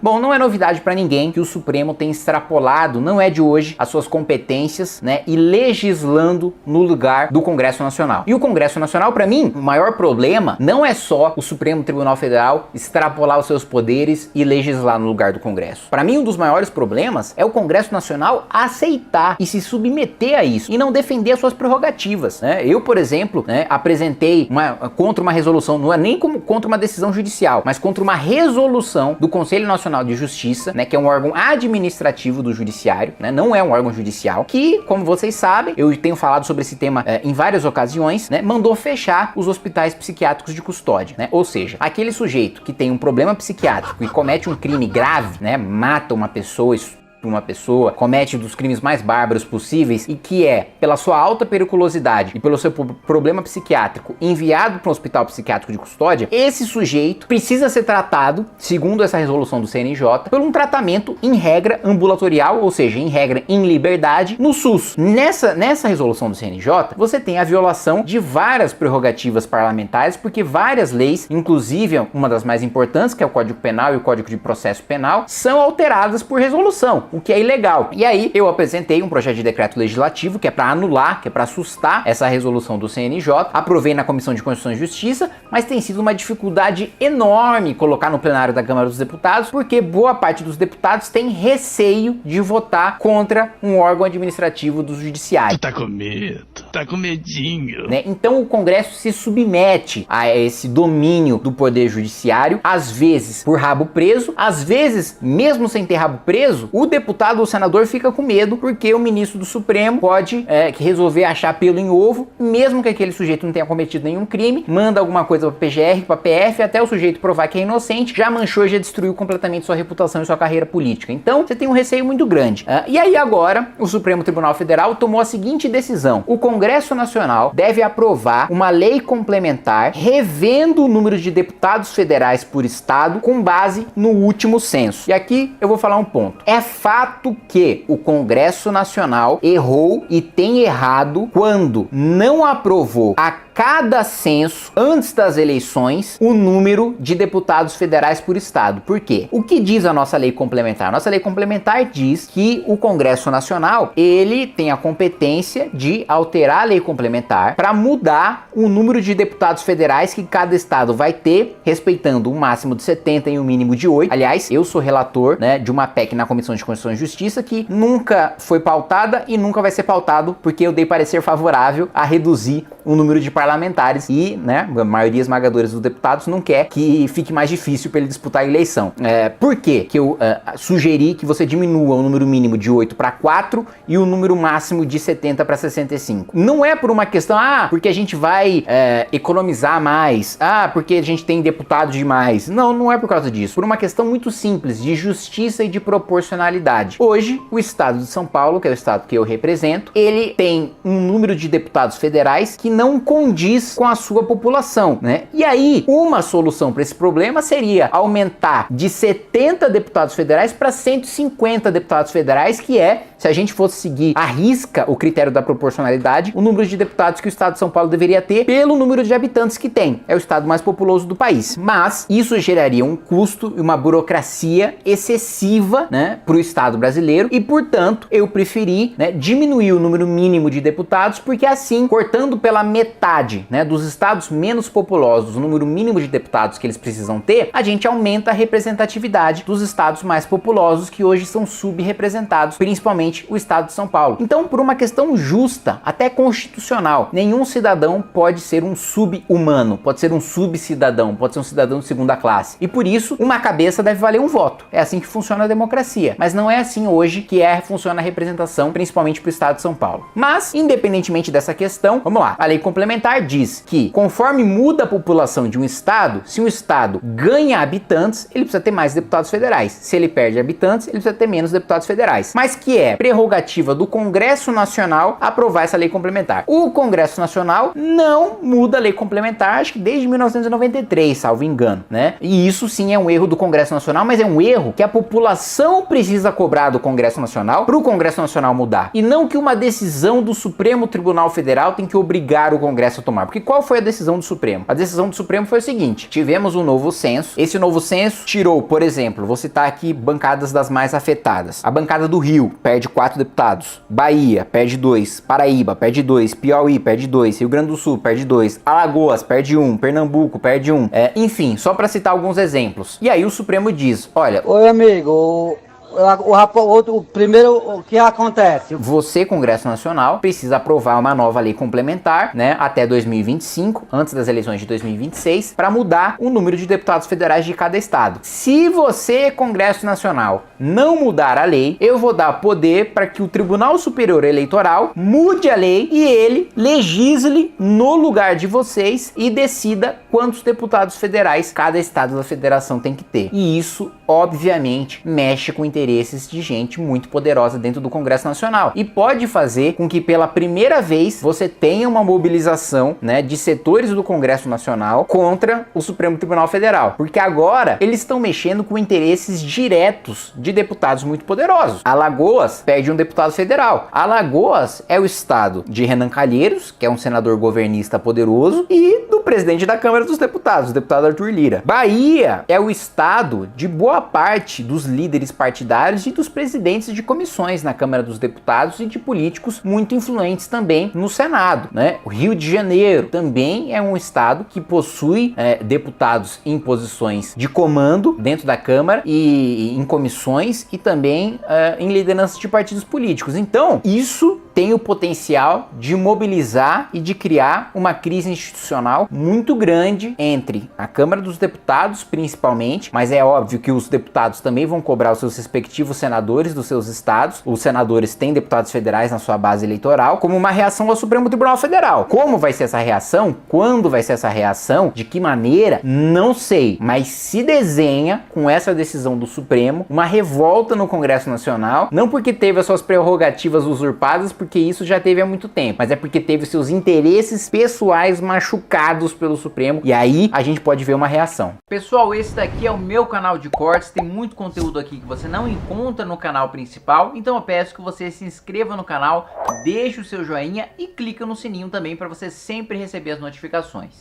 Bom, não é novidade para ninguém que o Supremo tem extrapolado, não é de hoje, as suas competências, né, e legislando no lugar do Congresso Nacional. E o Congresso Nacional, para mim, o maior problema não é só o Supremo Tribunal Federal extrapolar os seus poderes e legislar no lugar do Congresso. Para mim, um dos maiores problemas é o Congresso Nacional aceitar e se submeter a isso e não defender as suas prerrogativas, né? Eu, por exemplo, né, apresentei contra uma resolução, não é nem contra uma decisão judicial, mas contra uma resolução do Conselho Nacional de Justiça, né, que é um órgão administrativo do Judiciário, né, não é um órgão judicial, que, como vocês sabem, eu tenho falado sobre esse tema em várias ocasiões, né, mandou fechar os hospitais psiquiátricos de custódia, né? Ou seja, aquele sujeito que tem um problema psiquiátrico e comete um crime grave, né, mata uma pessoa, comete dos crimes mais bárbaros possíveis e que é, pela sua alta periculosidade e pelo seu problema psiquiátrico, enviado para um hospital psiquiátrico de custódia, esse sujeito precisa ser tratado, segundo essa resolução do CNJ, por um tratamento em regra ambulatorial, ou seja, em regra em liberdade, no SUS. Nessa resolução do CNJ, você tem a violação de várias prerrogativas parlamentares, porque várias leis, inclusive uma das mais importantes, que é o Código Penal e o Código de Processo Penal, são alteradas por resolução, o que é ilegal. E aí eu apresentei um projeto de decreto legislativo que é para anular, que é para assustar essa resolução do CNJ, aprovei na Comissão de Constituição e Justiça, mas tem sido uma dificuldade enorme colocar no plenário da Câmara dos Deputados, porque boa parte dos deputados tem receio de votar contra um órgão administrativo do Judiciário. Tá com medo, tá com medinho. Né? Então o Congresso se submete a esse domínio do Poder Judiciário, às vezes por rabo preso, às vezes, mesmo sem ter rabo preso, o deputado ou senador fica com medo porque o ministro do Supremo pode resolver achar pelo em ovo, mesmo que aquele sujeito não tenha cometido nenhum crime, manda alguma coisa para PGR, para PF, até o sujeito provar que é inocente, já manchou, já destruiu completamente sua reputação e sua carreira política. Então você tem um receio muito grande. E aí agora o Supremo Tribunal Federal tomou a seguinte decisão: o Congresso Nacional deve aprovar uma lei complementar revendo o número de deputados federais por estado com base no último censo. E aqui eu vou falar um ponto. É fato que o Congresso Nacional errou e tem errado quando não aprovou a cada censo, antes das eleições, o número de deputados federais por estado. Por quê? O que diz a nossa lei complementar? Nossa lei complementar diz que o Congresso Nacional, ele tem a competência de alterar a lei complementar para mudar o número de deputados federais que cada estado vai ter, respeitando um máximo de 70 e um mínimo de 8. Aliás, eu sou relator, né, de uma PEC na Comissão de Constituição e Justiça que nunca foi pautada e nunca vai ser pautado, porque eu dei parecer favorável a reduzir o número de parlamentares e, né, a maioria esmagadora dos deputados não quer que fique mais difícil para ele disputar a eleição. Por quê que eu sugeri que você diminua o número mínimo de 8 para 4 e o número máximo de 70 para 65? Não é por uma questão, porque a gente vai economizar mais, porque a gente tem deputados demais. Não, não é por causa disso. Por uma questão muito simples, de justiça e de proporcionalidade. Hoje, o estado de São Paulo, que é o estado que eu represento, ele tem um número de deputados federais que não condiz com a sua população, né? E aí, uma solução para esse problema seria aumentar de 70 deputados federais para 150 deputados federais, que é, se a gente fosse seguir à risca o critério da proporcionalidade, o número de deputados que o estado de São Paulo deveria ter pelo número de habitantes que tem. É o estado mais populoso do país. Mas isso geraria um custo e uma burocracia excessiva, né, para o estado brasileiro e, portanto, eu preferi, né, diminuir o número mínimo de deputados, porque assim, cortando pela metade, né, dos estados menos populosos, o número mínimo de deputados que eles precisam ter, a gente aumenta a representatividade dos estados mais populosos que hoje são subrepresentados, principalmente o estado de São Paulo. Então, por uma questão justa, até constitucional, nenhum cidadão pode ser um sub-humano, pode ser um subcidadão, pode ser um cidadão de segunda classe. E por isso, uma cabeça deve valer um voto. É assim que funciona a democracia. Mas não é assim hoje que funciona a representação, principalmente para o estado de São Paulo. Mas, independentemente dessa questão, vamos lá. A lei complementar diz que, conforme muda a população de um estado, se um estado ganha habitantes, ele precisa ter mais deputados federais. Se ele perde habitantes, ele precisa ter menos deputados federais. Mas que é prerrogativa do Congresso Nacional aprovar essa lei complementar. O Congresso Nacional não muda a lei complementar, acho que desde 1993, salvo engano, né? E isso sim é um erro do Congresso Nacional, mas é um erro que a população precisa cobrar do Congresso Nacional para o Congresso Nacional mudar. E não que uma decisão do Supremo Tribunal Federal tem que obrigar o Congresso a tomar. Porque qual foi a decisão do Supremo? A decisão do Supremo foi o seguinte: tivemos um novo censo. Esse novo censo tirou, por exemplo, vou citar aqui bancadas das mais afetadas. A bancada do Rio perde 4 deputados. Bahia perde 2. Paraíba perde 2. Piauí perde 2. Rio Grande do Sul perde 2. Alagoas perde 1. Pernambuco perde 1. Enfim, só para citar alguns exemplos. E aí o Supremo diz: olha... Oi, amigo, o primeiro, o que acontece? Você, Congresso Nacional, precisa aprovar uma nova lei complementar, né, até 2025, antes das eleições de 2026, para mudar o número de deputados federais de cada estado. Se você, Congresso Nacional, não mudar a lei, eu vou dar poder para que o Tribunal Superior Eleitoral mude a lei e ele legisle no lugar de vocês e decida quantos deputados federais cada estado da federação tem que ter. E isso, obviamente, mexe com interesses de gente muito poderosa dentro do Congresso Nacional e pode fazer com que pela primeira vez você tenha uma mobilização, né, de setores do Congresso Nacional contra o Supremo Tribunal Federal, porque agora eles estão mexendo com interesses diretos de deputados muito poderosos. Alagoas perde um deputado federal. Alagoas é o estado de Renan Calheiros, que é um senador governista poderoso, e do presidente da Câmara dos Deputados, o deputado Arthur Lira. Bahia é o estado de boa parte dos líderes partidários e dos presidentes de comissões na Câmara dos Deputados e de políticos muito influentes também no Senado, né? O Rio de Janeiro também é um estado que possui deputados em posições de comando dentro da Câmara e em comissões e também em liderança de partidos políticos. Então, isso tem o potencial de mobilizar e de criar uma crise institucional muito grande entre a Câmara dos Deputados, principalmente, mas é óbvio que os deputados também vão cobrar os seus respectivos senadores dos seus estados. Os senadores têm deputados federais na sua base eleitoral, como uma reação ao Supremo Tribunal Federal. Como vai ser essa reação? Quando vai ser essa reação? De que maneira? Não sei, mas se desenha com essa decisão do Supremo uma revolta no Congresso Nacional, não porque teve as suas prerrogativas usurpadas, porque isso já teve há muito tempo, mas é porque teve seus interesses pessoais machucados pelo Supremo, e aí a gente pode ver uma reação. Pessoal, esse daqui é o meu canal de cortes, tem muito conteúdo aqui que você não encontra no canal principal, então eu peço que você se inscreva no canal, deixe o seu joinha e clica no sininho também para você sempre receber as notificações.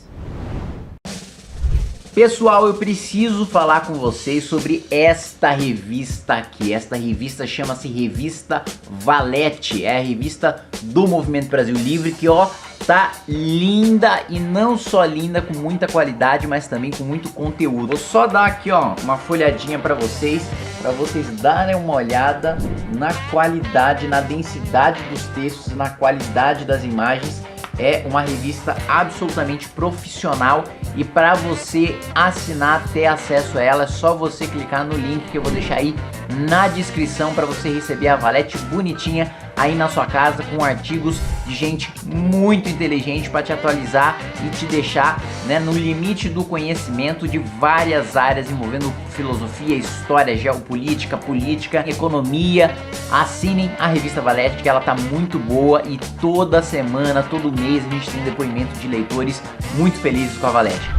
Pessoal, eu preciso falar com vocês sobre esta revista aqui. Esta revista chama-se Revista Valete. É a revista do Movimento Brasil Livre que, ó, tá linda, e não só linda, com muita qualidade, mas também com muito conteúdo. Vou só dar aqui, ó, uma folhadinha para vocês darem uma olhada na qualidade, na densidade dos textos, na qualidade das imagens. É uma revista absolutamente profissional e para você assinar, ter acesso a ela, é só você clicar no link que eu vou deixar aí na descrição para você receber a Valete bonitinha aí na sua casa, com artigos de gente muito inteligente para te atualizar e te deixar, né, no limite do conhecimento de várias áreas envolvendo filosofia, história, geopolítica, política, economia. Assinem a revista Valete, que ela tá muito boa, e toda semana, todo mês a gente tem depoimento de leitores muito felizes com a Valete.